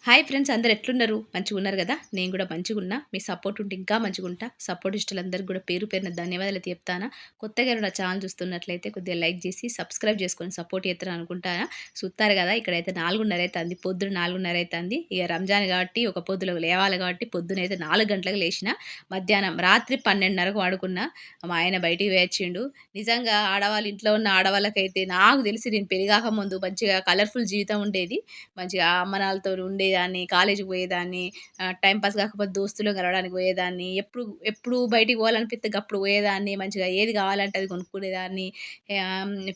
Hi friends, అందరు ఎట్లున్నారు? మంచిగున్నారు గదా! నేను గూడా మంచిగున్నా. మీ సపోర్ట్ ఉంటే ఇంకా మంచిగుంటా. సపోర్ట్ ఇష్టలందరికి గూడా పేరు పేరున ధన్యవాదాలు చెప్తానా. కొత్తగా ఎవరైనా నా ఛానల్ చూస్తున్నట్లయితే కొద్దిగా లైక్ జేసి, సబ్స్క్రైబ్ చేసుకొని సపోర్ట్ చేత్తరు అనుకుంటానా. సుత్తారు గదా! ఇక్కడైతే 4:30 అయితాంది. పొద్దున 4:30 అయితాంది. ఇగ రంజాన్ గాబట్టి ఒక పొద్దులో లేవాలి గాబట్టి పొద్దునైతే 4 గంటలకు లేషినా. మధ్యాహ్నం రాత్రి 12:30కు పడుకున్నా. మా ఆయన బయటికి పోయొచ్చిండు. నిజంగా ఆడవాళ్ళు ఇంట్లో ఉన్న ఆడవాళ్ళకైతే నాకు తెలిసి నేను పెళ్లి గాకముందు మంచిగా కలర్‌ఫుల్ జీవితం ఉండేది. మంచిగా అమ్మనాన్నలతోని ఉండేదాన్ని, కాలేజీకి పోయేదాన్ని, టైమ్ పాస్ కాకపోతే దోస్తులను కలవడానికి పోయేదాన్ని. ఎప్పుడు ఎప్పుడు బయటికి పోవాలనిపిస్తే గప్పుడు పోయేదాన్ని. మంచిగా ఏది కావాలంటే అది కొనుక్కునేదాన్ని.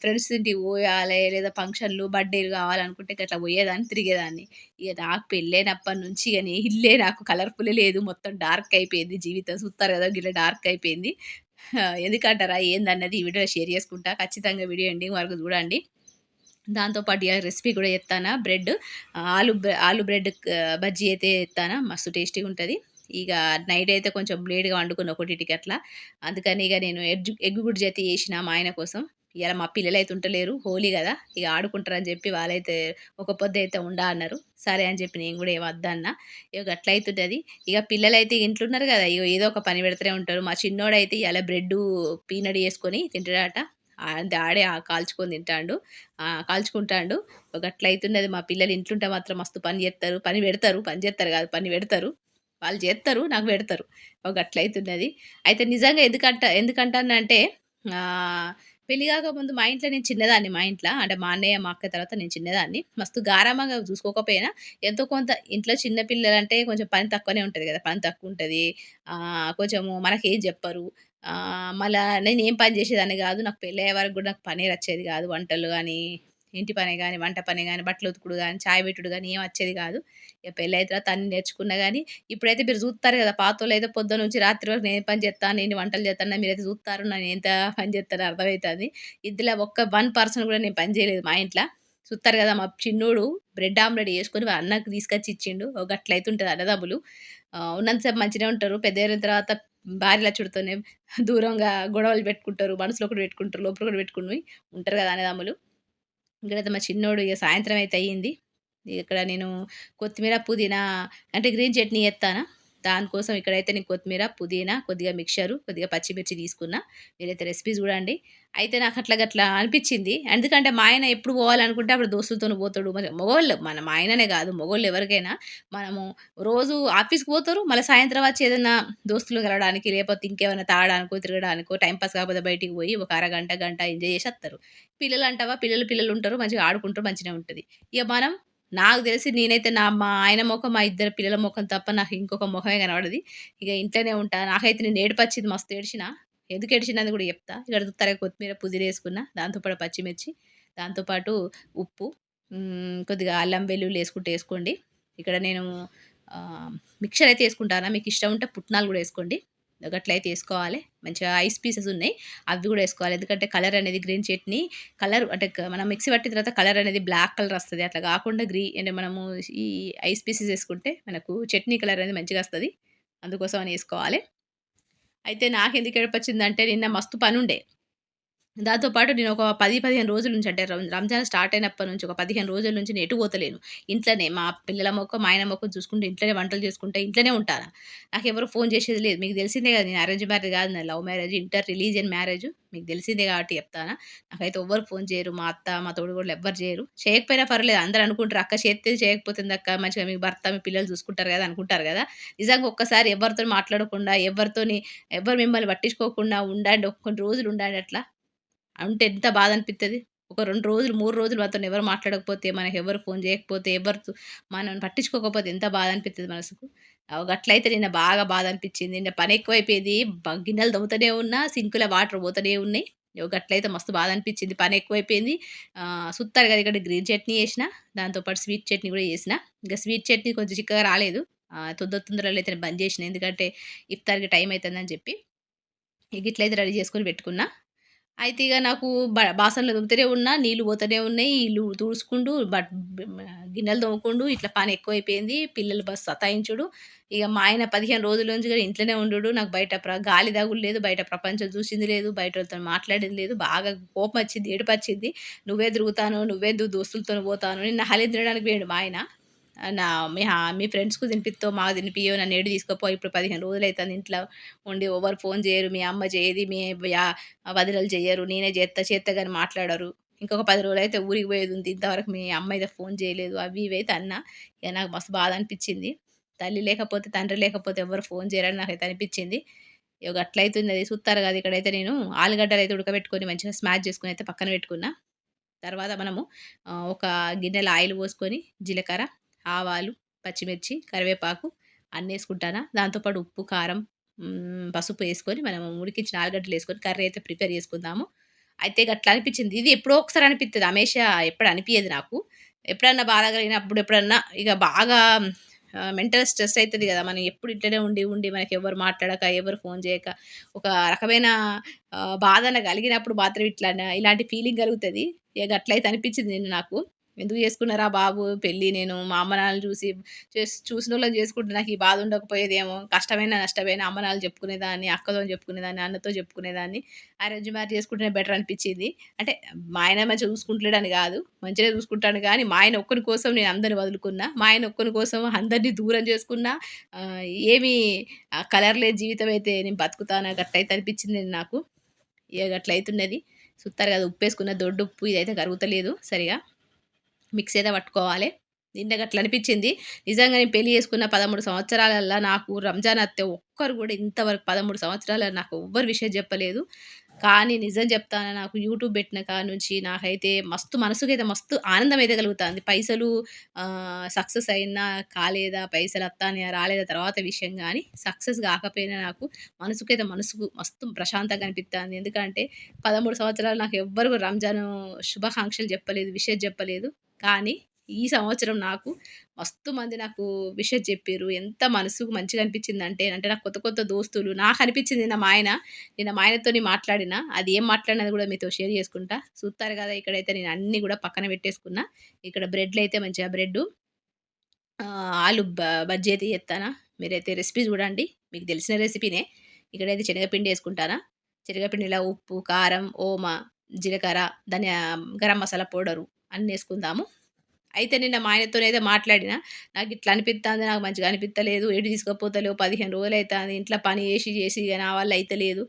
ఫ్రెండ్స్ ఇంటికి పోయాలే లేదా ఫంక్షన్‌లు, బర్త్‌డేలు కావాలనుకుంటే గట్లా పోయేదాన్ని, తిరిగేదాన్ని. ఇగ నాకు పెళ్ళైనప్పటి నుంచి ఇగ ఇల్లే నాకు కలర్‌ఫుల్లే లేదు. మొత్తం డార్క్ అయిపోయింది జీవితం. చూత్తారు కదా! గిట్ల డార్క్ అయిపోయింది. ఎందుకంటారా? ఏందన్నది ఈ వీడియోలో షేర్ చేసుకుంటా. ఖచ్చితంగా వీడియో ఎండింగ్ వరకు చూడండి. దాంతో పాటు ఇయాల రెసిపీ కూడా చెప్తానా. ఆలు బ్రెడ్ బజ్జీ అయితే ఎత్తానా. మస్తు టేస్టీగుంటది. ఇగ నైట్ అయితే కొంచెం లేట్‌గా వండుకున్నా, 1కి అట్లా. అందుకని ఇగ నేను ఎగ్ బుర్జీ అయితే చేషినా మా ఆయన కోసం. ఇయాల మా పిల్లలైతే ఉంటలేరు. హోలీ గదా! ఇగ ఆడుకుంటారని జెప్పి వాళ్ళైతే ఒక పొద్దయితే అన్నారు. సరే అని జెప్పి నేను గూడా ఏం వద్దన్నా. ఇగ గట్లయితున్నది. ఇగ పిల్లలైతే ఇంట్లున్నారు గదా! ఇగో ఏదో ఒక పని పెడుతూనే ఉంటారు. మా చిన్నోడైతే ఇయాల బ్రెడ్డు పీనట్ చేసుకొని తింటాడట. ఆడే కాల్చుకొని తింటాండు. కాల్చుకుంటాండు. గట్లయితున్నది. మా పిల్లలు ఇంట్లుంటే మాత్రం మస్తు పని జేత్తరు. పని పెడతారు. పని జేత్తరు గాదు, పని పెడతారు. వాళ్ళు జేత్తరు. నాకు పెడతారు. గట్లయితున్నది. అయితే నిజంగా ఎందుకంటానంటే ఆహ్, పెళ్లి గాకముందు మా ఇంట్లో నేను చిన్నదాన్ని మా ఇంట్ల. అంటే మా అన్నయ్య, మా అక్క తర్వాత నేను చిన్నదాన్ని. మస్తు గారాబంగా చూసుకోకపోయినా ఎంతో కొంత ఇంట్లో చిన్న పిల్లలంటే కొంచెం పని తక్కువనే ఉంటది గదా! పని తక్కువుంటది. కొంచెము మనకేం జెప్పరు. మళ్ళా నేనేం పని జేసేదాన్ని గాదు. నాకు పెళ్ళయ్యే వరకు గూడా నాకు పనే వచ్చేది గాదు. వంటలు గానీ, ఇంటి పనే గాని, వంట పని గాని, బట్టలు ఉతుకుడు గాని, చాయ్ పెట్టుడు గాని ఏం వచ్చేది గాదు. ఇగ పెళ్ళైన తర్వాత అన్నీ నేర్చుకున్నా గానీ, ఇప్పుడైతే మీరు జూత్తారు గదా! పాతోళ్ళైతే పొద్దున్నుంచి రాత్రి వరకు నేను పని జేత్తాను, నేను వంటలు జేత్తాను. మీరైతే జూత్తారు నేను ఎంత పని జేత్తానో అర్థమైతాంది. ఇందులో వన్ పర్సన్ గూడా నేను పని జేయలేదు మా ఇంట్ల. చూత్తారు గదా! మా చిన్నోడు బ్రెడ్ ఆమ్లెట్ జేసుకొని వాళ్ళ అన్నకి తీసుకొచ్చి ఇచ్చిండు. గట్లయితుంటది అన్నదమ్ములు. ఉన్నంత సేపు మంచిగనే ఉంటారు. పెద్దయిన తర్వాత భార్యలచ్చుడితోనే దూరంగా గొడవలు పెట్టుకుంటారు. మనసులో ఒకటి పెట్టుకుంటారు. లోపల ఒకటి పెట్టుకొని ఉంటారు గదా అన్నదమ్ములు. ఇక్కడైతే మా చిన్నోడు ఇగ సాయంత్రం అయితే అయ్యింది. ఇక్కడ నేను కొత్తిమీర, పుదీనా అంటే గ్రీన్ చట్నీ చేత్తానా. దానికోసం ఇక్కడైతే నేను కొత్తిమీర, పుదీనా, కొద్దిగా మిక్చరు, కొద్దిగా పచ్చిమిర్చి తీసుకున్నా. మీరైతే రెసిపీ చూడండి. అయితే నాకు అట్లా గట్లా అనిపిచ్చింది. ఎందుకంటే మా ఆయన ఎప్పుడు పోవాలనుకుంటే అప్పుడు దోస్తులతోని పోతాడు. మరి మగోళ్ళు మా ఆయననే గాదు, మగోళ్ళు ఎవరికైనా మనము రోజు ఆఫీస్‌కి పోతారు. మళ్ళా సాయంత్రం వచ్చి ఏదన్నా దోస్తులను కలవడానికి, లేపోతే ఇంకేమైనా తాగడానికో, తిరగడానికో, టైమ్ పాస్ కాకపోతే బయటికి పోయి ఒక అరగంట, గంట ఎంజాయ్ చేసి వత్తరు. పిల్లలంటావా పిల్లలుంటారు. మంచిగా ఆడుకుంటారు. మంచిగనే ఉంటది. ఇగ మనం నాకు తెలిసి నేనైతే మా ఆయన మొఖం, మా ఇద్దరు పిల్లల మొఖం తప్ప నాకు ఇంకొక మొఖమే కనపడది. ఇగ ఇంట్లోనే ఉంటా. నాకైతే నేను ఏడుపొచ్చింది, మస్తు ఏడ్చినా. ఎందుకు ఏడ్చినా అని కూడా చెప్తా. ఇక్కడ చూత్తారా కొత్తిమీర, పుదీనా ఏసుకున్నా. దాంతో పాటు పచ్చిమిర్చి, దాంతో పాటు ఉప్పు, కొద్దిగా అల్లం, వెల్లుల్లి ఏసుకుంటే ఏసుకోండి. ఇక్కడ నేను ఆహ్, మిక్చర్ అయితే ఏసుకుంటానా. మీకు ఇష్టం ఉంటే పుట్నాలు కూడా ఏసుకోండి. గట్లయితే ఏసుకోవాలి. మంచిగా ఐస్ పీసెస్ ఉన్నాయి. అవి కూడా ఏసుకోవాలి. ఎందుకంటే కలర్ అనేది గ్రీన్ చట్నీ కలర్ అంటే మనం మిక్సీ పట్టిన తర్వాత కలర్ అనేది బ్లాక్ కలర్ వస్తది. అట్లా గాకుండా అంటే మనము ఈ ఐస్ పీసెస్ ఏసుకుంటే మనకు చట్నీ కలర్ అనేది మంచిగొస్తది. అందుకోసం అని ఏసుకోవాలి. అయితే నాకెందుకు ఏడుపొచ్చిందంటే నిన్న మస్తు పనుండే. దాంతో పాటు నేను ఒక 10, 15 రోజుల నుంచి అంటే రంజాన్ స్టార్ట్ అయినప్పటి నుంచి ఒక 15 రోజుల నుంచి నేను ఎటు పోతలేను. ఇంట్లోనే మా పిల్లల మొఖం, మా ఆయన మొఖం చూసుకుంటూ ఇంట్లోనే వంటలు చేసుకుంటా ఇంట్లోనే ఉంటాను. నాకెవరు ఫోను చేసేది లేదు. మీకు తెలిసిందే కదా! నేను అరేంజ్ మ్యారేజ్ కాదు, నాది love marriage. Inter religion marriage. మీకు తెలిసిందే కాబట్టి చెప్తాన్నా. నాకైతే ఎవ్వరు ఫోను చేయరు. మా అత్త, మా తోడికోడలు ఎవ్వరు చేయరు. చేయకపోయినా పర్లేదు. అందరూ అనుకుంటారు, అక్క చేత్తది చేయకపోతుందక్క మంచిగా మీ భర్త, మీ పిల్లలు చూసుకుంటారు కదా! అనుకుంటారు కదా! నిజంగా ఒక్కసారి ఎవరితోని మాట్లాడకుండా, ఎవ్వరు మిమ్మల్ని పట్టించుకోకుండా ఉండండి. కొన్ని రోజులు ఉండండి అట్లా. ఉంటే ఎంత బాధనిపిత్తది. ఒక 2 రోజులు, 3 రోజులు మనతోని ఎవరు మాట్లాడకపోతే, మనకెవ్వరు ఫోను జేయకపోతే, మనల్ని పట్టించుకోకపోతే ఎంత బాధనిపిత్తది మనసుకు. గట్లయితే నిన్న బాగా బాధనిపిచ్చింది. నిన్న పనెక్కువైపోయింది. గిన్నెలు తోముతూనే ఉన్నా, సింక్‌లో వాటర్ పోతూనే ఉన్నాయి. గట్లయితే మస్తు బాధనిపిచ్చింది. పనెక్కువైపోయింది. సుత్తారు గదా! ఇక్కడ గ్రీన్ చట్నీ చేసినా, దాంతో పాటు స్వీట్ చట్నీ గూడా చేసినా. ఇంక స్వీట్ చట్నీ కొంచెం చిక్కగా రాలేదు. తొందరలో అయితే బంద్ జేసినా. ఎందుకంటే ఇఫ్తార్‌కి టైం అయితందని జెప్పి. గిట్లయితే రెడీ జేసుకొని పెట్టుకున్నా. అయితే ఇగ నాకు బాసన్లు తోముతూనే ఉన్నా, నీళ్ళు పోతూనే ఉన్నాయి. ఇల్లు తుడుచుకుంటూ, గిన్నెలు తోముకుంటూ ఇట్లా పని ఎక్కువైపోయింది. పిల్లలు సతాయించుడు. ఇగ మా ఆయన 15 రోజుల నుంచి కూడా ఇంట్లోనే ఉండుడు. నాకు బయట గాలి తగులు లేదు. బయట ప్రపంచం చూసింది లేదు. బయటోళ్ళతోని మాట్లాడింది లేదు. బాగా కోపమొచ్చింది. ఏడుపొచ్చింది. నువ్వే తిరుగుతాను, నువ్వెందుకు దోస్తులతోని పోతాను. నిన్న హలీం తినడానికి పోయిండు మా ఆయన. నా మీ ఫ్రెండ్స్‌కు తినిపిత్తవు, మాకు తినిపియవు, నన్ను ఏడికి తీసుకపో, ఇప్పుడు 15 రోజులైతుంది ఇంట్లో ఉండి, ఎవ్వరు ఫోను చేయరు, మీ అమ్మ చేయది, మీ యా వదినలు చెయ్యరు, నేనే చేత్తా, చేత్తా గాని మాట్లాడరు. ఇంకొక 10 రోజులైతే ఊరికి పోయేదుంది. ఇంతవరకు మీ అమ్మ అయితే ఫోను చేయలేదు. అవి ఇవి అయితే అన్నా. ఇగ నాకు మస్తు బాధ అనిపిచ్చింది. తల్లి లేకపోతే, తండ్రి లేకపోతే ఎవ్వరు ఫోను చేయరని నాకైతే అనిపిచ్చింది. ఇగ గట్లయితున్నది. సుత్తారు కాదు, ఇక్కడైతే నేను ఆలుగడ్డలైతే ఉడకబెట్టుకొని మంచిగా స్మాష్ చేసుకొని అయితే పక్కన పెట్టుకున్నా. తర్వాత మనము ఒక గిన్నెలో ఆయిల్ పోసుకొని, జీలకర్ర, ఆవాలు, పచ్చిమిర్చి, కరివేపాకు అన్నేసుకుంటానా. దాంతో పాటు ఉప్పు, కారం, పసుపు యేసుకొని మనము ఉడికించిన ఆలుగడ్డలేసుకొని కర్రీ అయితే ప్రిపేర్ చేసుకుందాము. అయితే గట్లా అనిపిచ్చింది. ఇది ఎప్పుడో ఒకసారి అనిపిత్తది. హమేషా ఎప్పుడు అనిపియదు నాకు. ఎప్పుడన్నా బాధ కలిగినప్పుడు, ఎప్పుడన్నా ఇగ బాగా మెంటల్ స్ట్రెస్ అయితది గదా! మనం ఎప్పుడు ఇట్లనే ఉండి, ఉండి మనకెవ్వరు మాట్లాడక, ఎవరు ఫోను చేయక, ఒక రకమైన బాధన కలిగినప్పుడు మాత్రం ఇలాంటి ఫీలింగ్ కలుగుతది. ఇగ గట్లయితే అనిపిచ్చింది నిన్న నాకు. ఎందుకు చేసుకున్నారా బాబు పెళ్లి, నేను మా అమ్మ నాన్నని చూసి చూసినోళ్ళని చేసుకుంటే నాకు ఈ బాధ ఉండకపోయేదేమో. కష్టమైనా, నష్టమైనా అమ్మ నాన్నలు చెప్పుకునేదాన్ని, అక్కతోని చెప్పుకునేదాన్ని, అన్నతో చెప్పుకునేదాన్ని. అరేంజ్ మ్యారేజ్ చేసుకుంటేనే బెటర్ అనిపిచ్చింది. అంటే మా ఆయన మంచిగా చూసుకుంటలేడని గాదు. మంచిగానే చూసుకుంటాడు గానీ, మా ఆయన ఒక్కని కోసం నేను అందరిని వదులుకున్నా. మా ఆయన ఒక్కని కోసం అందరిని దూరం చేసుకున్నా. ఆహ్, ఏమి కలర్ లేని జీవితం అయితే నేను బతుకుతానా గట్టయితే అనిపిచ్చింది నాకు. ఇగ గట్లయితున్నది. సుత్తారు గదా! ఉప్పేసుకున్న దొడ్డుప్పు ఇదైతే కరుగుతలేదు సరిగా. మిక్సీ అయితే పట్టుకోవాలే. నిన్న గట్లనిపిచ్చింది. నిజంగా నేను పెళ్లి చేసుకున్న 13 సంవత్సరాలల్ల నాకు రంజాన్ అత్తే ఒక్కరు గూడా ఇంతవరకు 13 సంవత్సరాల నాకు ఎవ్వరు విషయం జెప్పలేదు. కానీ నిజం జెప్తానా, నాకు యూట్యూబ్ బెట్టిన కాడ్నుంచి నాకైతే మస్తు మనసుకైతే మస్తు ఆనందమైతే కలుగుతాంది. పైసలు సక్సెస్ అయినా కాలేదా, పైసలత్తానయా రాలేదా తర్వాత విషయం గానీ, సక్సెస్ గాకపోయినా నాకు మనసుకు మస్తు ప్రశాంతంగా అనిపిత్తాంది. ఎందుకంటే 13 సంవత్సరాలు నాకు ఎవ్వరు రంజాను శుభాకాంక్షలు జెప్పలేదు, విషెస్ జెప్పలేదు. కానీ ఈ సంవత్సరం నాకు మస్తు మంది నాకు విషెస్ జెప్పిర్రు. ఎంత మనసుకు మంచిగా అనిపిచ్చిందంటే, అంటే నాకు కొత్త కొత్త దోస్తులు నాకనిపిచ్చింది నిన్న మా ఆయనతోని మాట్లాడినా. అది ఏం మాట్లాడినా అది గూడా మీతో షేర్ జేసుకుంటా. చూత్తారు గదా! ఇక్కడైతే నేను అన్నీ గూడా పక్కన పెట్టేసుకున్నా. ఇక్కడ బ్రెడ్‌లయితే మంచిగా ఆలు బజ్జీ అయితే జేత్తానా. మీరైతే రెసిపీ జూడండి. మీకు తెలిసిన రెసిపీనే. ఇక్కడైతే శనగపిండి యేసుకుంటానా. శనగపిండిలో ఉప్పు, కారం, ఓమ, జీలకర్ర, గరం మసాలా పౌడరు అన్నేసుకుందాము. అయితే నిన్న మా ఆయనతోనైతే మాట్లాడినా. నాకిట్లా అనిపిత్తాంది, నాకు మంచిగా అనిపిత్తలేదు. ఎటు తీసుకపోతలేవు, 15 రోజులైతాంది. ఇంట్లో పని జేసి, జేసి ఇగ నా వల్ల అయితలేదు.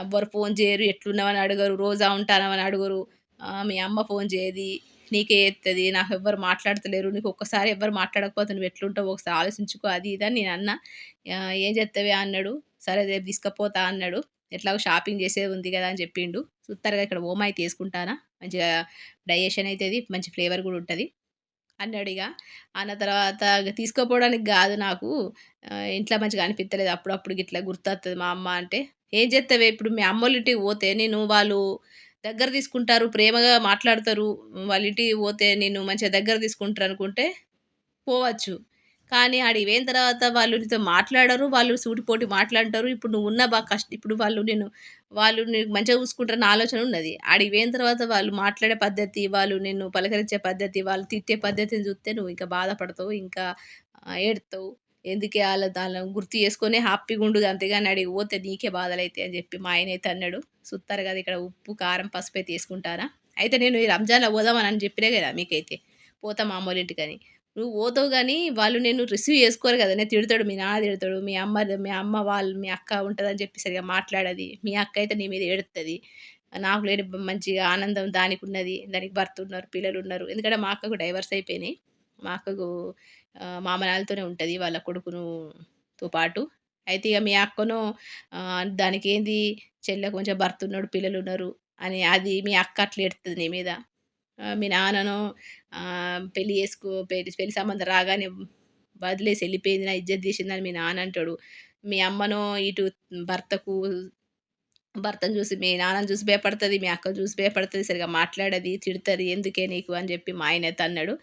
ఎవ్వరు ఫోను జేయరు, ఎట్లున్నావని అడగరు, రోజా ఉంటానవని అడుగురు. మీ అమ్మ ఫోను జేయది, నీకే జేత్తది. నాకెవ్వరు మాట్లాడతలేరు. నీకొక్కసారి ఎవ్వరు మాట్లాడకపోతే నువ్వెట్లుంటావో ఒకసారి ఆలోచించుకో అది ఇది అని నేనన్నా. ఏం జేత్తవే అన్నాడు. సరే రేపు తీసుకపోతా అన్నాడు. ఎట్లాగో షాపింగ్ జేసేది ఉంది గదా! అని జెప్పిండు. చూత్తారుగా ఇక్కడ ఓమ అయితే యేసుకుంటానా. మంచిగా డైజెషన్ అయితది. మంచి ఫ్లేవర్ గూడా ఉంటది. అన్నాడిగ. అన్న తర్వాత ఇగ తీసుకపోవడానికి గాదు నాకు ఇంట్లో మంచిగా అనిపిత్తలేదు. అప్పుడప్పుడు గిట్లా గుర్తొత్తది మా అమ్మ అంటే. ఏం జేత్తవే ఇప్పుడు మీ అమ్మోళ్ళింటికి పోతే వాళ్ళు దగ్గర తీసుకుంటారు, ప్రేమగా మాట్లాడతారు. వాళ్ళ ఇంటికి పోతే నిన్ను మంచిగా దగ్గర తీసుకుంటారనుకుంటే పోవచ్చు. కానీ ఆడికి పోయిన తర్వాత వాళ్ళు నీతో మాట్లాడరు. వాళ్ళు సూటిపోటి మాటలంటారు. ఇప్పుడు నువ్వున్న ఇప్పుడు వాళ్ళు నీకు మంచిగా చూసుకుంటారన్న ఆలోచన ఉన్నది. ఆడికి పోయిన తర్వాత వాళ్ళు మాట్లాడే పద్ధతి, వాళ్ళు నిన్ను పలకరించే పద్ధతి, వాళ్ళు తిట్టే పద్ధతిని చూస్తే నువ్వు ఇంకా బాధపడతావు. ఇంకా ఏడుత్తవు. ఎందుకే ఆళ్ళని గుర్తు చేసుకొనే హ్యాపీగుండు అంతేగాని ఆడికి పోతే నీకే బాధలైతాయి అని చెప్పి మా ఆయనైతే అన్నాడు. సుత్తారు కదా! ఇక్కడ ఉప్పు, కారం, పసుపయితే యేసుకుంటానా. అయితే నేను ఈ రంజాన్‌లో పోదామని చెప్పినా గదా! మీకైతే. పోతా మా అమ్మోళ్ళింటికని. నువ్వు పోతావు గానీ, వాళ్ళు నిన్ను రిసీవ్ చేసుకోరు గదనే! తిడతాడు. మీ నాన్న తిడతాడు. మీ అమ్మ వాళ్ళు మీ అక్క ఉంటదని చెప్పి సరిగ్గా మాట్లాడది. మీ అక్క అయితే నీ మీద ఏడుత్తది. నాకు లేని మంచిగా ఆనందం దానికున్నది. దానికి భర్త ఉన్నారు, పిల్లలున్నారు. ఎందుకంటే మా అక్కకు డైవర్స్ అయిపోయినాయి. మా అక్కకు మా అమ్మ నాన్నలతోనే ఉంటది. వాళ్ళ తో పాటు. అయితే ఇగ మీ అక్కనో దానికేంది చెల్లెకు మంచిగా భర్తున్నడు, పిల్లలున్నారు అని అది మీ అక్క అట్లా ఏడుత్తది నీ మీద. మీ నాన్ననో పెళ్లి సంబంధం రాగానే వదిలేసి ఎళ్ళిపోయింది. నా ఇజ్జత్ తీసిందని మీ నాన్న అంటాడు. మీ అమ్మనో ఇటు భర్తకు భర్తను చూసి మీ నాన్నని చూసి భయపడతది. మీ అక్కని చూసి భయపడతది. సరిగ్గా మాట్లాడది, తిడతది. ఎందుకే నీకు అని చెప్పి మా ఆయనైతే అన్నాడు.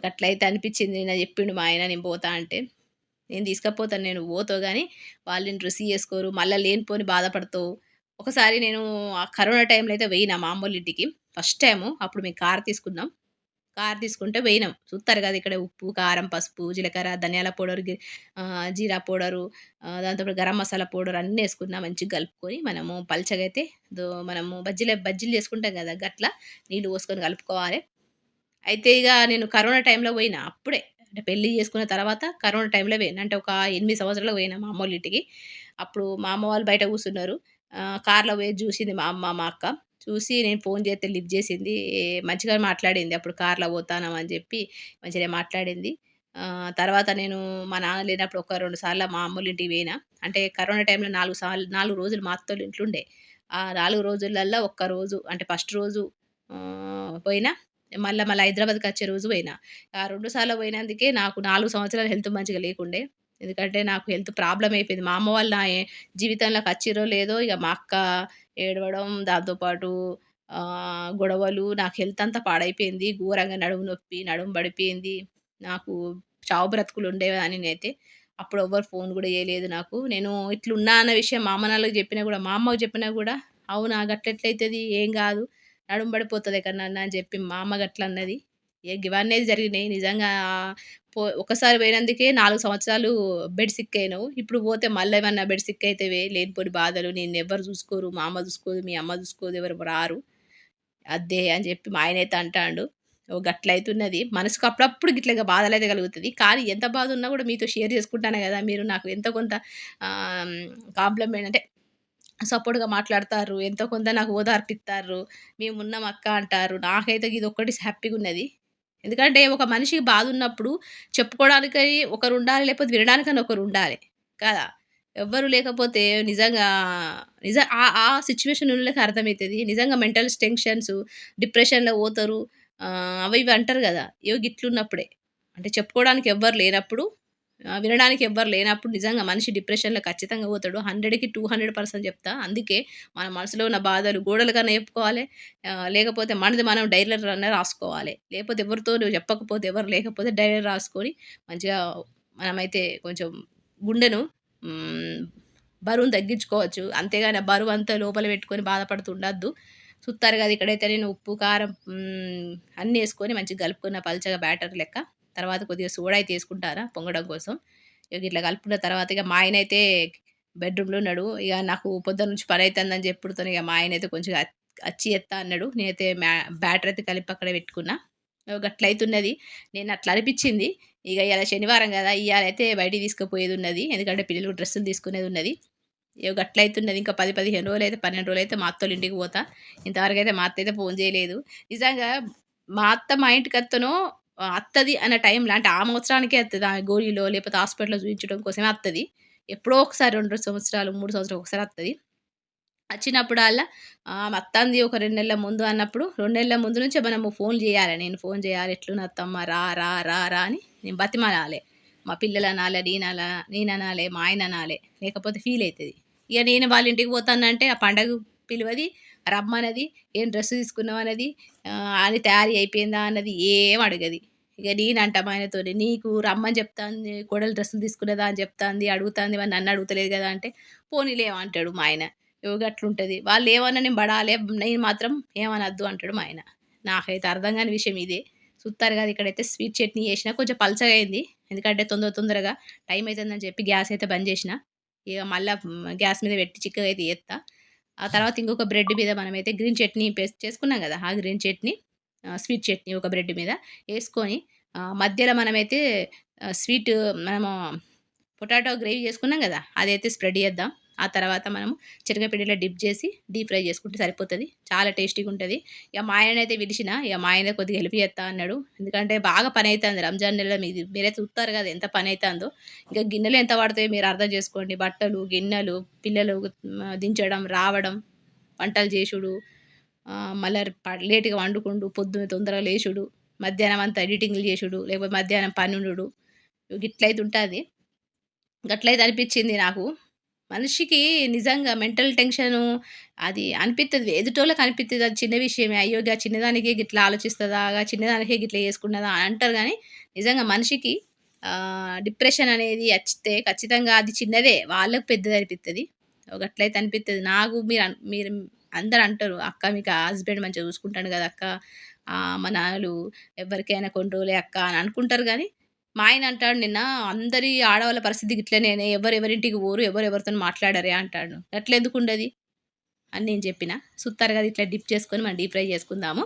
గట్లయితే అనిపించింది. నిన్న చెప్పిండు మా ఆయన నేను పోతా అంటే. నేను తీసుకపోతాను, నువ్వు పోతావు గానీ, వాళ్ళు నిన్ను రిసీవ్ చేసుకోరు. మళ్ళా లేనిపోని బాధపడతావు. ఒకసారి నేను ఆ కరోనా టైంలో అయితే పోయినా మా అమ్మోళ్ళింటికి. First time. అప్పుడు మేము కార్ తీసుకున్నాం. కార్ తీసుకుంటే పోయినాం. చూత్తారు కదా! ఇక్కడ ఉప్పు, కారం, పసుపు, జీలకర్ర, ధనియాల పౌడర్, జీరా పౌడరు, దాంతో పాటు గరం మసాలా పౌడర్ అన్నేసుకున్నా. మంచిగా కలుపుకొని మనము పల్చగా అయితే మనము బజ్జీలు చేసుకుంటాం కదా! గట్ల నీళ్లు పోసుకొని కలుపుకోవాలే. అయితే ఇగ నేను కరోనా టైంలో పోయినా. అప్పుడే అంటే పెళ్లి చేసుకున్న తర్వాత కరోనా టైంలో పోయినా. అంటే ఒక 8 సంవత్సరాలకు పోయినా మా అమ్మోళ్ళింటికి. అప్పుడు మా అమ్మ వాళ్ళు బయట కూర్చున్నారు. కార్‌లో పోయేది చూసింది మా అమ్మ, మా అక్క. చూసి నేను ఫోన్ చేస్తే లిఫ్ట్ చేసింది. మంచిగా మాట్లాడింది. అప్పుడు కార్‌లో పోతాన్నాం అని చెప్పి మంచిగానే మాట్లాడింది. తర్వాత నేను మా నాన్న లేనప్పుడు ఒక 2 సార్లు మా అమ్మోళ్ళింటికి పోయినా. అంటే కరోనా టైంలో 4 రోజులు మా అత్తోళ్ళ ఇంట్లో ఉండే. ఆ 4 రోజులల్లో ఒక్కరోజు అంటే ఫస్ట్ రోజు పోయినా. మళ్ళా హైదరాబాద్‌కొచ్చే రోజు పోయినా. ఆ 2 సార్లు పోయినందుకే నాకు 4 సంవత్సరాలు హెల్త్ మంచిగా లేకుండే. ఎందుకంటే నాకు హెల్త్ ప్రాబ్లమ్ అయిపోయింది. మా అమ్మ వాళ్ళు నా జీవితంలోకి వచ్చిర్రో లేదో ఇగ మా అక్క ఏడవడం, దాంతో పాటు గొడవలు, నాకు హెల్త్ అంతా పాడైపోయింది. ఘోరంగా నడుము నొప్పి, నడుము పడిపోయింది. నాకు చావు బ్రతుకులు ఉండేదాన్ని నేనైతే. అప్పుడు ఎవ్వరు ఫోన్ గూడా చేయలేదు నాకు. నేను ఇట్లున్నా అన్న విషయం మా అమ్మ నాన్నలకి చెప్పినా గూడా, మా అమ్మకి చెప్పినా గూడా, "అవునా గట్లెట్లయితది? ఏం గాదు. నడుము పడిపోతది ఎక్కడనన్నా" అని చెప్పి మా అమ్మ గట్లన్నది. గివన్నీ జరిగినాయి. నిజంగా ఒక్కసారి పోయినందుకే 4 సంవత్సరాలు బెడ్ సిక్ అయినావు. ఇప్పుడు పోతే మళ్ళా ఏమన్నా బెడ్ సిక్ అయితవే, లేనిపోని బాధలు, నిన్నెవ్వరు చూసుకోరు. మా అమ్మ చూసుకోదు, మీ అమ్మ చూసుకోదు, ఎవరు రారు. అద్దే అని చెప్పి మా ఆయనైతే అంటాండు. ఓహ్! గట్లయితున్నది. మనసుకు అప్పుడప్పుడు గిట్ల బాధలైతే కలుగుతది. కానీ ఎంత బాధున్నా గూడా మీతో షేర్ చేసుకుంటాను గదా! మీరు నాకు ఎంతో కొంత ఆహ్, కాంప్లిమెంట్ అంటే సపోర్ట్‌గా మాట్లాడతార్రు. ఎంతో కొంత నాకు ఓదార్పిత్తార్రు. మేమున్నాం అక్క అంటార్రు. నాకైతే ఇదొక్కటి హ్యాపీగున్నది. ఎందుకంటే ఒక మనిషికి బాధున్నప్పుడు చెప్పుకోవడానికై ఒకరుండాలి. లేకపోతే వినడానికన్నా ఒకరుండాలి. కాదా? ఎవ్వరు లేకపోతే నిజంగా ఆ ఆ సిట్యుయేషన్ ఉన్నోళ్ళకి అర్థమైతది. నిజంగా మెంటల్ టెన్షన్స్, డిప్రెషన్‌లో పోతరు. అవి ఇవి అంటారు గదా! ఇగో గిట్లున్నప్పుడే. అంటే చెప్పుకోవడానికి ఎవ్వరు లేనప్పుడు, వినడానికి ఎవ్వరు లేనప్పుడు నిజంగా మనిషి డిప్రెషన్‌లో ఖచ్చితంగా పోతాడు. 100కి 200% చెప్తా. అందుకే మన మనసులో ఉన్న బాధలు గోడల కన్నా చెప్పుకోవాలే. లేకపోతే మనది మనం డైరీలన్నా రాసుకోవాలి. లేకపోతే ఎవరితోని చెప్పకపోతే, ఎవరు లేకపోతే డైరీలో రాసుకొని మంచిగా మనమైతే కొంచెం గుండెను హ్మ్. బరువును తగ్గించుకోవచ్చు. అంతేగాని ఆ బరువంతా లోపల పెట్టుకొని బాధపడుతూ ఉండొద్దు. చూత్తారు గదా! ఇక్కడైతే నేను ఉప్పు, కారం అన్నీ యేసుకొని మంచిగా కలుపుకున్న పల్చగా బ్యాటర్ లెక్క. తర్వాత కొద్దిగా సోడా అయితే యేసుకుంటారా పొంగడం కోసం. ఇగ ఇట్లా కలుపుకున్న తర్వాత ఇగ మా ఆయనైతే బెడ్‌రూమ్‌లో ఉన్నాడు. ఇగ నాకు పొద్దున్నుంచి పనైతందని చెప్పుడుతోని ఇగ మా ఆయనైతే కొంచెం అచ్చి ఎత్తా అన్నాడు. నేనైతే బ్యాటర్ అయితే కలిపి పక్కన పెట్టుకున్నా. గట్లయితున్నది. నేను అట్లా అనిపిచ్చింది. ఇగ ఇయాల శనివారం గదా! ఇయాలైతే బయటికి తీసుకుపోయేదున్నది. ఎందుకంటే పిల్లలకు డ్రెస్సులు తీసుకునేదున్నది. ఇగ గట్లయితున్నది. ఇంకా 10, 15 రోజులైతే 12 రోజులైతే మా అత్తోళ్ళ ఇంటికి పోతా. ఇంతవరకైతే మా అత్తయితే ఫోను జేయలేదు. నిజంగా మా అత్త మా ఇంటికత్తనో అత్తది అన్న టైంలో అంటే ఆ సంవత్సరానికే అత్తది. ఆమె గోరీలో లేకపోతే హాస్పిటల్‌లో చూయించడం కోసమే అత్తది. ఎప్పుడో ఒకసారి 2 సంవత్సరాలు, 3 సంవత్సరాలకు ఒకసారి అత్తది. అచ్చినప్పుడల్లా అత్తంది ఒక 2 నెలల ముందు అన్నప్పుడు 2 నెలల ముందు నుంచే మనము ఫోన్లు జేయాలె. నేను ఫోను జేయాలె. "ఎట్లున్నది అత్తమ్మ రా, రా, రా, రా" అని నేను బతిమాలాలే. మా పిల్లలనాలే, నేననాలే, మా ఆయననాలే. లేకపోతే ఫీలయితది. ఇగ నేను వాళ్ళ ఇంటికి పోతానంటే ఆ పండగకు పిలువది, రమ్మనది, ఏం డ్రెస్ తీసుకున్నావన్నది, అని తయారీ అయిపోయిందా అన్నది ఏం అడగది. ఇగ నేనంటా మా ఆయనతోని, "నీకు రమ్మని చెప్తాంది, కోడలు డ్రెస్సులు తీసుకున్నదా అని చెప్తాంది, అడుగుతాంది మరి నన్ను అడుగుతలేదు గదా!" అంటే, "పోనీలే" అంటాడు మా ఆయన. ఇగో గట్లుంటది. వాళ్ళేమన్నా నేను బడాలే, నేను మాత్రం ఏమనొద్దు అంటాడు మా ఆయన. నాకైతే అర్థం గాని విషయం ఇదే. చూత్తారు గదా! ఇక్కడైతే స్వీట్ చట్నీ చేసినా కొంచెం పలచగయింది. ఎందుకంటే తొందరగా టైం అయితుందని చెప్పి గ్యాస్ అయితే బంద్ జేసినా. ఇగ మళ్ళా గ్యాస్ మీద పెట్టి చిక్కగైతే చేత్తా. ఆ తర్వాత ఇంకొక బ్రెడ్ మీద మనమైతే గ్రీన్ చట్నీ చేసుకున్నాం గదా! ఆ గ్రీన్ చట్నీ, స్వీట్ చట్నీ ఒక బ్రెడ్ మీద యేసుకొని మధ్యలో మనమైతే స్వీట్ మనము పొటాటో గ్రేవీ చేసుకున్నాం గదా! అదైతే స్ప్రెడ్ చేద్దాం. ఆ తర్వాత మనము శనగపిండిలో డిప్ జేసి డీప్ ఫ్రై చేసుకుంటే సరిపోతది. చాలా టేస్టీగుంటది. ఇగ మా ఆయననైతే పిలిచిన. ఇగ మా ఆయన కొద్దిగా హెల్ప్ చేత్తా అన్నాడు. ఎందుకంటే బాగా పనైతాంది. రంజాన్ నెల మీరే చూత్తారు గదా! ఎంత పనైతాందో. ఇక గిన్నెలు ఎంత పడతాయో మీరు అర్థం చేసుకోండి. బట్టలు, గిన్నెలు, పిల్లలు దించడం, రావడం, వంటలు చేసుడు, మళ్ళా లేట్‌గా పండుకుండు, పొద్దున తొందరగా లేచుడు, మధ్యాహ్నం అంతా ఎడిటింగ్‌లు చేసుడు, లేకపోతే మధ్యాహ్నం పనుండుడు. గిట్లయితే ఉంటాది. గట్లయితే అనిపిచ్చింది నాకు. మనిషికి నిజంగా మెంటల్ టెన్షను అది అనిపిత్తది. ఎదుటోళ్ళకి అనిపిత్తది అది చిన్న విషయమే. అయ్యో! చిన్నదానికే గిట్లా ఆలోచిస్తదా? చిన్నదానికే గిట్లా చేసుకున్నదా? అని అంటారు గానీ, నిజంగా మనిషికి డిప్రెషన్ అనేది అచ్చితే ఖచ్చితంగా అది చిన్నదే. వాళ్ళకి పెద్దదనిపిత్తది. గట్లయితే అనిపిత్తది. నాకు మీరు అందరూ అంటారు, "అక్క మీకు హస్బెండ్ మంచిగా చూసుకుంటాడు గదా అక్క. మా నాన్నలు ఎవ్వరికైనా కొన్ని రోజులే అక్క" అని అనుకుంటారు గానీ, మా ఆయన అంటాడు నిన్న, "అందరి ఆడవాళ్ళ పరిస్థితి గిట్లనేనే. ఎవరింటికి పోరు, ఎవరితోని మాట్లాడరే" అంటాడు. "గట్లెందుకుండది?" అని నేను చెప్పిన. సుత్తారు గదా! ఇట్లా డిప్ చేసుకొని మనం డీప్ ఫ్రై చేసుకుందాము.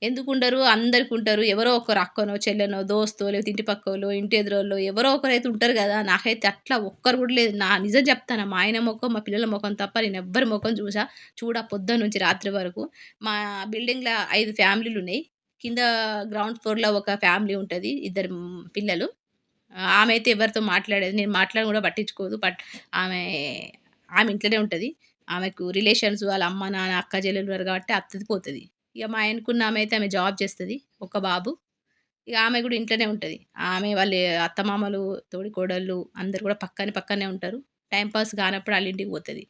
ఎందుకుండరు? అందరికుంటారు. ఎవరో ఒకరు అక్కనో, చెల్లెనో, దోస్తో లేకపోతే ఇంటి పక్కోళ్ళో, ఇంటి ఎదురోళ్ళో ఎవరో ఒకరైతే ఉంటారు గదా! నాకైతే అట్లా ఒక్కరు గూడా లేదు. నిజం జెప్తాను. మా ఆయన మొఖం, మా పిల్లల మొఖం తప్ప నేనెవ్వరి మొఖం పొద్దున్నుంచి రాత్రి వరకు. మా బిల్డింగ్‌ల 5 ఫ్యామిలీలున్నయి. కింద గ్రౌండ్ ఫ్లోర్‌లో ఒక ఫ్యామిలీ ఉంటది. ఇద్దరు పిల్లలు. ఆమె అయితే ఎవరితో మాట్లాడేది. నేను మాట్లాడిన గూడా పట్టించుకోదు. ఆమె, ఆమె ఇంట్లోనే ఉంటది. ఆమెకు రిలేషన్స్ వాళ్ళ అమ్మ, నాన్న, అక్క, చెల్లెలు ఉన్నారు గాబట్టి అత్తది, పోతది. ఇగ మా ఆయనకున్న ఆమె అయితే ఆమె జాబ్ చేస్తది. ఒక బాబు. ఇగ ఆమె గూడా ఇంట్లోనే ఉంటది. ఆమె వాళ్ళ అత్తమామలు, తోడికోడళ్ళు అందరూ గూడా పక్కనే ఉంటారు. టైమ్ పాస్ కానప్పుడు ఆళ్ళింటికి పోతది.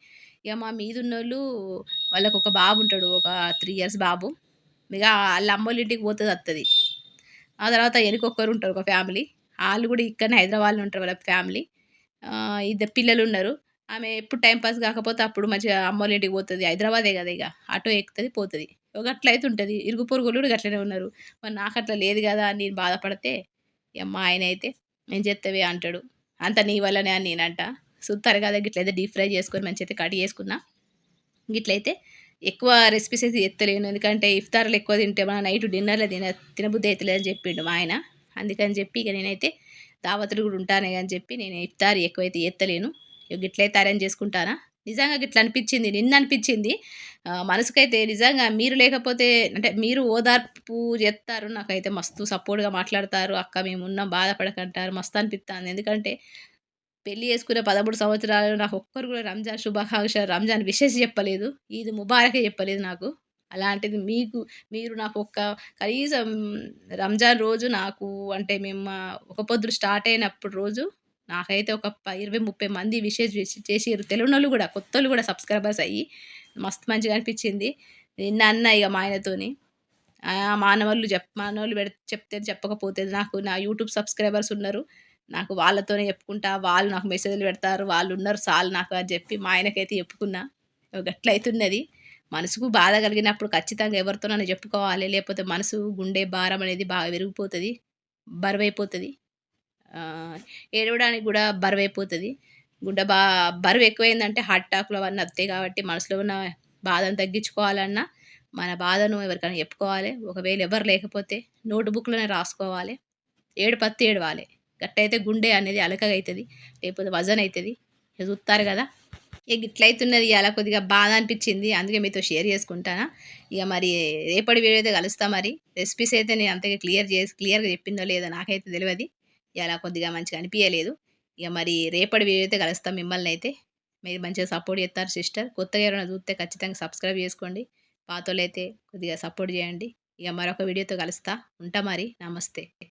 ఇగ మా మీదున్నోళ్ళు వాళ్ళకొక బాబుంటాడు. ఒక 3 ఇయర్స్ బాబు. ఇగ ఆళ్ళ అమ్మోళ్ళింటికి పోతది, అత్తది. ఆ తర్వాత ఎనకొక్కరుంటారు ఒక ఫ్యామిలీ. ఆళ్ళు గూడా ఇక్కడనే హైదరాబాద్‌లో ఉంటారు వాళ్ళ ఫ్యామిలీ. ఇద్దరు పిల్లలున్నారు. ఆమె ఎప్పుడు టైమ్ పాస్ కాకపోతే అప్పుడు మంచిగా అమ్మోళ్ళింటికి పోతది. హైదరాబాదే గదా! ఇగ. ఆటో ఎక్కుతది, పోతది. గట్లయితుంటది. ఇరుగు పొరుగులు గూడా గట్లనే ఉన్నారు. మరి నాకట్లా లేదు గదా! అని నేను బాధపడితే, ఇగ మా ఆయనయితే "ఏం జేత్తవే" అంటాడు. "అంతా నీ వల్లనే" అని నేనంటా. సుత్తారు గదా! గిట్లయితే డీప్ ఫ్రై చేసుకొని మంచిగైతే కట్ చేసుకున్నా. గిట్లయితే ఎక్కువ రెసిపీస్ అయితే చేత్తలేను. ఎందుకంటే ఇఫ్తార్‌లో ఎక్కువ తింటే మన నైట్ డిన్నర్‌లో తినబుద్ధి అయితలేదని చెప్పిండు మా ఆయన. అందుకని చెప్పి ఇక నేనైతే దావతులు గూడా ఉంటానాయి అని చెప్పి నేను ఇఫ్తార్ ఎక్కువైతే చేత్తలేను. ఇగ గిట్లయితే అరేంజ్ చేసుకుంటానా. నిజంగా గిట్ల అనిపిచ్చింది. నిన్న అనిపిచ్చింది. మనసుకైతే నిజంగా మీరు లేకపోతే అంటే మీరు ఓదార్పు జేత్తారు. నాకైతే మస్తు సపోర్ట్‌గా మాట్లాడతారు. "అక్క మేమున్నాం బాధపడకంటారు." మస్తు అనిపిత్తాంది. ఎందుకంటే పెళ్లి చేసుకున్న 13 సంవత్సరాలు నాకు ఒక్కరు గూడా రంజాన్ శుభాకాంక్షలు, రంజాన్ విషెస్ చెప్పలేదు. ఈద్ ముబారకే చెప్పలేదు నాకు. అలాంటిది మీరు నాకు కనీసం రంజాన్ రోజు నాకు అంటే మేము ఒక పొద్దులు స్టార్ట్ అయినప్పుడు రోజు నాకైతే ఒక 20, 30 మంది విష్ చేసిర్రు. తెలవనోళ్ళు గూడా, కొత్తోళ్ళు గూడా సబ్‌స్క్రైబర్స్ అయ్యి మస్తు మంచిగా అనిపిచ్చింది. నిన్న అన్నా ఇగ మా ఆయనతోని. మానోళ్ళు చెప్తేది చెప్పకపోతేది. నాకు నా యూట్యూబ్ సబ్‌స్క్రైబర్స్ ఉన్నారు. నాకు వాళ్ళతోనే చెప్పుకుంటా. వాళ్ళు నాకు మెసేజ్‌లు పెడతారు. వాళ్ళున్నారు సాలు నాకు అని చెప్పి మా ఆయనకైతే చెప్పుకున్నా. గట్లయితున్నది. మనసుకు బాధ కలిగినప్పుడు ఖచ్చితంగా ఎవరితోనైనా చెప్పుకోవాలి. లేకపోతే మనసు, గుండె భారం అనేది బాగా పెరిగిపోతది. బరువైపోతది. ఏడవడానికి గూడా బరువైపోతది. గుండె బా బరువెక్కువైందంటే హార్ట్ అటాక్‌లు అవన్నీ వత్తాయి కాబట్టి మనసులో ఉన్న బాధను తగ్గించుకోవాలన్నా, మన బాధను ఎవరికైనా చెప్పుకోవాలి. ఒకవేళ ఎవరు లేకపోతే నోట్ బుక్‌లోనే రాసుకోవాలి. ఏడుపత్తి ఏడవాలే. గట్టయితే గుండె అనేది అలకగైతది. లేకపోతే వజన్ అయితది. ఇగ జూత్తారు గదా! ఇగ గిట్లయితున్నది ఇయాల కొద్దిగా బాధ అనిపిచ్చింది. అందుకే మీతో షేర్ చేసుకుంటానా. ఇగ మరి రేపటి వీడియో అయితే కలుస్తా మరి. రెసిపీస్ అయితే నేను అంతగా క్లియర్‌గా చెప్పిందో లేదో నాకైతే తెలవది. ఇయాల కొద్దిగా మంచిగా అనిపియలేదు. ఇగ మరి రేపటి వీడియో అయితే కలుస్తా మిమ్మల్నయితే. మీరు మంచిగా సపోర్ట్ చేత్తారు సిస్టర్. కొత్తగా ఎవరైనా చూస్తే ఖచ్చితంగా సబ్స్క్రైబ్ చేసుకోండి. పాతోళ్ళైతే కొద్దిగా సపోర్ట్ చేయండి. ఇగ మరొక వీడియోతో కలుస్తా. ఉంటా మరి. నమస్తే.